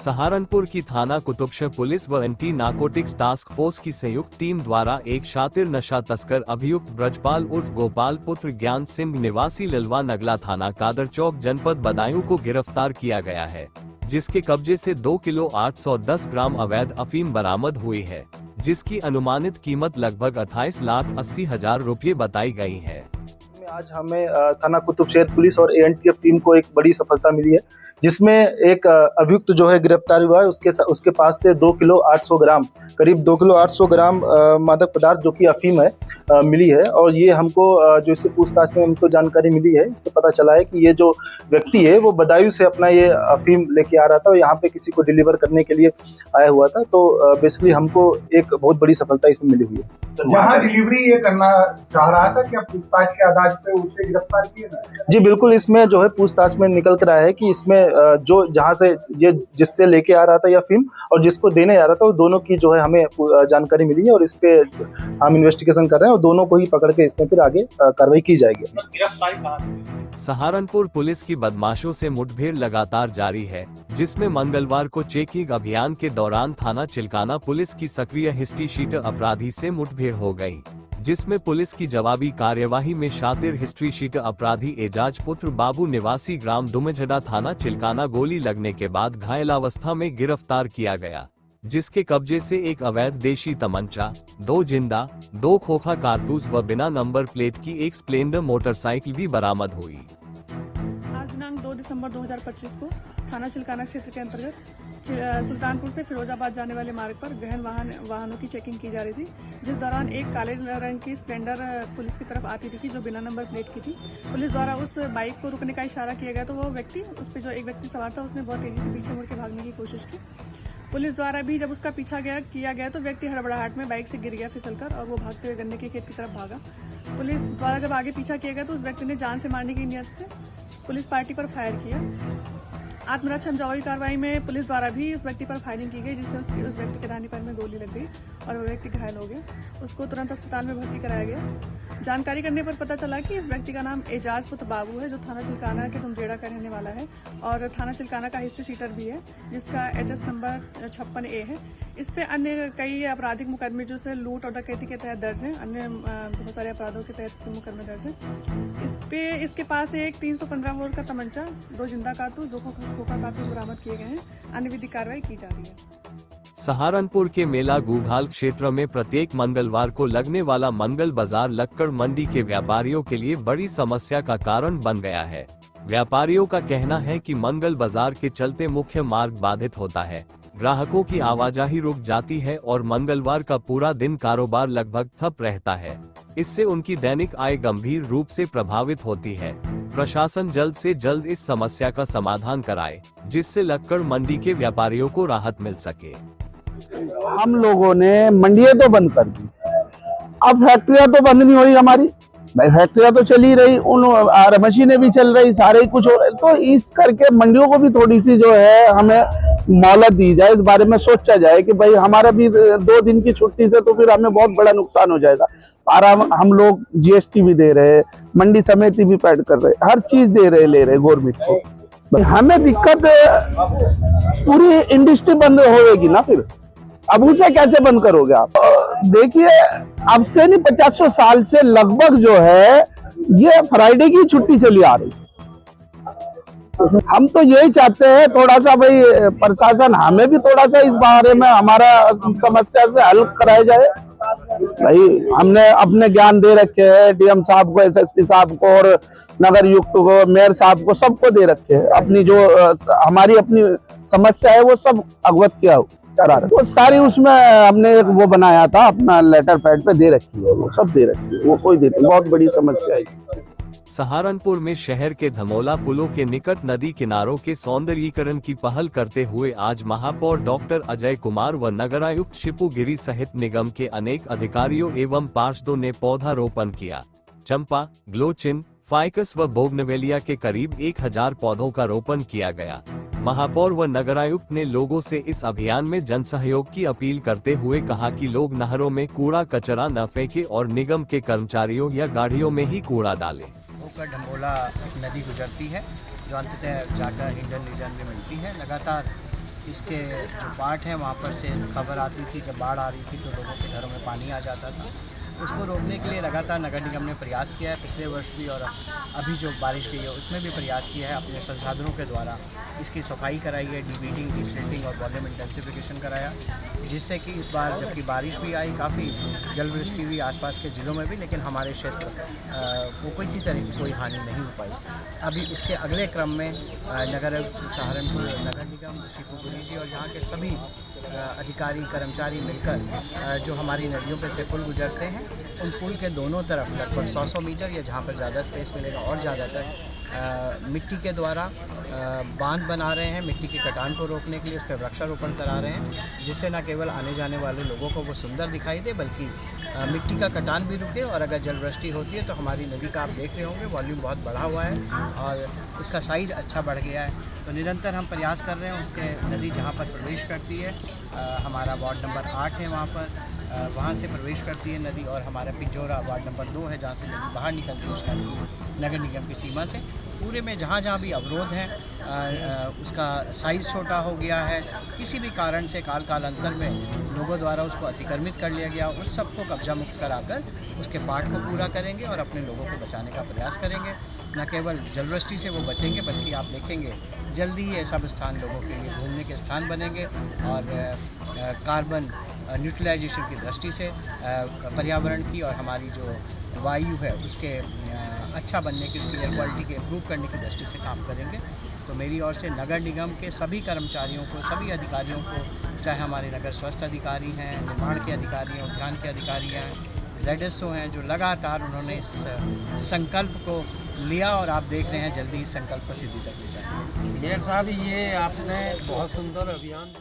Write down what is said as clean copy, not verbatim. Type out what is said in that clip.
सहारनपुर की थाना कुतुबशाह पुलिस व एंटी नारकोटिक्स टास्क फोर्स की संयुक्त टीम द्वारा एक शातिर नशा तस्कर अभियुक्त ब्रजपाल उर्फ गोपाल पुत्र ज्ञान सिंह निवासी लिलवा नगला थाना कादर चौक जनपद बदायूं को गिरफ्तार किया गया है, जिसके कब्जे से 2 किलो 810 ग्राम अवैध अफीम बरामद हुई है, जिसकी अनुमानित कीमत लगभग 28,80,000 रुपये बताई गई है। आज हमें थाना कुतुबशाह पुलिस और एएनटीएफ टीम को एक बड़ी सफलता मिली है, जिसमें एक अभियुक्त जो है गिरफ्तार हुआ है। उसके पास से 2 किलो 800 ग्राम करीब 2 किलो 800 ग्राम मादक पदार्थ जो कि अफीम है मिली है। और ये हमको जो इससे पूछताछ में हमको जानकारी मिली है, इससे पता चला है कि ये जो व्यक्ति है वो बदायूं से अपना ये अफीम लेके आ रहा था और यहाँ पे किसी को डिलीवर करने के लिए आया हुआ था। तो बेसिकली हमको एक बहुत बड़ी सफलता इसमें मिली हुई है। जहाँ डिलीवरी ये करना चाह रहा था, क्या पूछताछ के आधार पे उसे गिरफ्तार किया गया? जी बिल्कुल, इसमें जो है पूछताछ में निकल कर आया है कि इसमें जो जहाँ से ये जिससे लेके आ रहा था या फिल्म और जिसको देने आ रहा था, वो दोनों की जो है हमें जानकारी मिली है और इस पे हम इन्वेस्टिगेशन कर रहे हैं और दोनों को ही पकड़ के इसमें फिर आगे कार्रवाई की जाएगी। सहारनपुर पुलिस की बदमाशों से मुठभेड़ लगातार जारी है, जिसमें मंगलवार को चेकिंग अभियान के दौरान थाना चिल्काना पुलिस की सक्रिय हिस्ट्री शीटर अपराधी से मुठभेड़ हो गई, जिसमें पुलिस की जवाबी कार्यवाही में शातिर हिस्ट्री शीटर अपराधी एजाज पुत्र बाबू निवासी ग्राम दुमझड़ा थाना चिल्काना गोली लगने के बाद घायलावस्था में गिरफ्तार किया गया, जिसके कब्जे से एक अवैध देशी तमंचा, 2 जिंदा, 2 खोखा कारतूस व बिना नंबर प्लेट की एक स्प्लेंडर मोटरसाइकिल भी बरामद हुई। आज दिनांक 2 दिसंबर 2025 को थाना चिल्काना क्षेत्र के अंतर्गत सुल्तानपुर से फिरोजाबाद जाने वाले मार्ग पर गहन वाहनों की चेकिंग की जा रही थी, जिस दौरान एक काले रंग की स्प्लेंडर पुलिस की तरफ आती दिखी जो बिना नंबर प्लेट की थी। पुलिस द्वारा उस बाइक को रुकने का इशारा किया गया तो वो व्यक्ति, उस पर जो एक व्यक्ति सवार था, उसने बहुत तेजी से पीछे मुड़ के भागने की कोशिश की। पुलिस द्वारा भी जब उसका पीछा किया गया तो व्यक्ति हड़बड़ाहट में बाइक से गिर गया फिसलकर और वो भागते हुए गन्ने के खेत की तरफ भागा। पुलिस द्वारा जब आगे पीछा किया गया तो उस व्यक्ति ने जान से मारने की नियत से पुलिस पार्टी पर फायर किया। आत्मरक्षा जवाबी कार्रवाई में पुलिस द्वारा भी उस व्यक्ति पर फायरिंग की गई, जिससे उस व्यक्ति के दाहिने पैर में गोली लग गई और वह व्यक्ति घायल हो गया। उसको तुरंत अस्पताल में भर्ती कराया गया। जानकारी करने पर पता चला कि इस व्यक्ति का नाम एजाज पुत्र बाबू है, जो थाना चिल्काना के दुमझड़ा का रहने वाला है और थाना चिल्काना का हिस्ट्री शीटर भी है, जिसका HS नंबर 56A है। इस पे अन्य कई आपराधिक मुकदमे जो से लूट और डकैती के तहत दर्ज हैं, अन्य बहुत सारे अपराधों के तहत मुकदमे दर्ज हैं। इसके पास एक 315 बोर का तमंचा, 2 जिंदा कारतूस, 2 खोखा कारतूस बरामद किए गए हैं। अन्य विधिक कार्रवाई की जा रही है। सहारनपुर के मेला गुघाल क्षेत्र में प्रत्येक मंगलवार को लगने वाला मंगल बाजार लक्कड़ मंडी के व्यापारियों के लिए बड़ी समस्या का कारण बन गया है। व्यापारियों का कहना है कि मंगल बाजार के चलते मुख्य मार्ग बाधित होता है, ग्राहकों की आवाजाही रुक जाती है और मंगलवार का पूरा दिन कारोबार लगभग ठप रहता है। इससे उनकी दैनिक आय गंभीर रूप से प्रभावित होती है। प्रशासन जल्द से जल्द इस समस्या का समाधान कराए, जिससे लक्कड़ मंडी के व्यापारियों को राहत मिल सके। हम लोगों ने मंडियां तो बंद कर दी, अब फैक्ट्रियां तो बंद नहीं हो रही हमारी, फैक्ट्रियां तो चल ही रही, उन मशीनें भी चल रही, सारे ही कुछ हो रहे। तो इस करके मंडियों को भी थोड़ी सी जो है हमें मोहलत दी जाए, इस बारे में सोचा जाए कि भाई हमारा भी 2 दिन की छुट्टी से तो फिर हमें बहुत बड़ा नुकसान हो जाएगा। हम लोग GST भी दे रहे, मंडी समिति भी पेड कर रहे, हर चीज दे रहे ले रहे गवर्नमेंट को। हमें दिक्कत, पूरी इंडस्ट्री बंद होगी ना फिर, अब उसे कैसे बंद करोगे आप? देखिए, अब से नहीं 50 साल से लगभग जो है ये फ्राइडे की छुट्टी चली आ रही। हम तो यही चाहते हैं थोड़ा सा भाई प्रशासन हमें भी थोड़ा सा इस बारे में हमारा समस्या से हल कराया जाए। भाई हमने अपने ज्ञान दे रखे हैं डीएम साहब को, SSP साहब को और नगर युक्त को, मेयर साहब को, सबको दे रखे हैं। अपनी जो हमारी अपनी समस्या है वो सब अवगत किया करा रहे, वो सारी उसमें हमने एक वो बनाया था अपना लेटर पैड पे दे रखी है, वो सब दे रखी है, वो कोई देती, बहुत बड़ी समस्या है। सहारनपुर में शहर के धमोला पुलों के निकट नदी किनारों के सौंदर्यीकरण की पहल करते हुए आज महापौर डॉक्टर अजय कुमार व नगरायुक्त शिपू गिरी सहित निगम के अनेक अधिकारियों एवं पार्षदों ने पौधारोपण किया। चंपा, ग्लोचिन, फाइकस व बोगनवेलिया के करीब 1000 पौधों का रोपण किया गया। महापौर व नगरायुक्त ने लोगों से इस अभियान में जन सहयोग की अपील करते हुए कहा कि लोग नहरों में कूड़ा कचरा न फेंके और निगम के कर्मचारियों या गाड़ियों में ही कूड़ा डालें। होकर ढमोला नदी गुजरती है, जो अंततः जाकर इंडियन रीजन में मिलती है। लगातार इसके जो पार्ट हैं वहाँ पर से खबर आती थी जब बाढ़ आ रही थी तो लोगों के घरों में पानी आ जाता था। उसको रोकने के लिए लगातार नगर निगम ने प्रयास किया है, पिछले वर्ष भी और अभी जो बारिश हुई है उसमें भी प्रयास किया है। अपने संसाधनों के द्वारा इसकी सफाई कराई है, डीवीडिंग, डिसिल्टिंग और वॉल्यूम इंटेंसिफिकेशन कराया, जिससे कि इस बार जबकि बारिश भी आई, काफ़ी जलवृष्टि हुई आसपास के ज़िलों में भी, लेकिन हमारे क्षेत्र को किसी तरह की कोई हानि नहीं हो पाई। अभी इसके अगले क्रम में नगर सहारनपुर नगर निगम, शिवपुरी जी और यहाँ के सभी अधिकारी कर्मचारी मिलकर जो हमारी नदियों पे से पुल गुजरते हैं, उन पुल के दोनों तरफ लगभग 100 मीटर या जहाँ पर ज़्यादा स्पेस मिलेगा और ज़्यादातर मिट्टी के द्वारा बांध बना रहे हैं। मिट्टी की कटान को रोकने के लिए उस पर वृक्षारोपण करा रहे हैं, जिससे न केवल आने जाने वाले लोगों को वो सुंदर दिखाई दे, बल्कि मिट्टी का कटान भी रुके। और अगर जलवृष्टि होती है तो हमारी नदी का आप देख रहे होंगे वॉल्यूम बहुत बढ़ा हुआ है और उसका साइज़ अच्छा बढ़ गया है। तो निरंतर हम प्रयास कर रहे हैं उसके नदी जहाँ पर प्रवेश करती है, हमारा वार्ड नंबर 8 है वहाँ पर, वहाँ से प्रवेश करती है नदी, और हमारा पिंजौरा वार्ड नंबर 2 है जहाँ से नदी बाहर निकलती है उसका नगर निगम की सीमा से। पूरे में जहाँ जहाँ भी अवरोध हैं उसका साइज़ छोटा हो गया है, किसी भी कारण से कालांतर में लोगों द्वारा उसको अतिक्रमित कर लिया गया, उस सब को कब्जा मुक्त कराकर उसके पार्ट को पूरा करेंगे और अपने लोगों को बचाने का प्रयास करेंगे। न केवल जलवृष्टि से वो बचेंगे बल्कि आप देखेंगे जल्दी ही ये सब स्थान लोगों के लिए घूमने के स्थान बनेंगे और कार्बन न्यूट्रलाइजेशन की दृष्टि से पर्यावरण की और हमारी जो वायु है उसके अच्छा बनने की, उसकी एयर क्वालिटी के इम्प्रूव करने की दृष्टि से काम करेंगे। तो मेरी ओर से नगर निगम के सभी कर्मचारियों को, सभी अधिकारियों को, चाहे हमारे नगर स्वास्थ्य अधिकारी हैं, निर्माण के अधिकारी हैं, उद्यान के अधिकारी हैं, ZSO हैं, जो लगातार उन्होंने इस संकल्प को लिया और आप देख रहे हैं जल्दी इस संकल्प को सिद्धि तक ले जाएंगे। मेयर साहब, ये आपने बहुत सुंदर अभियान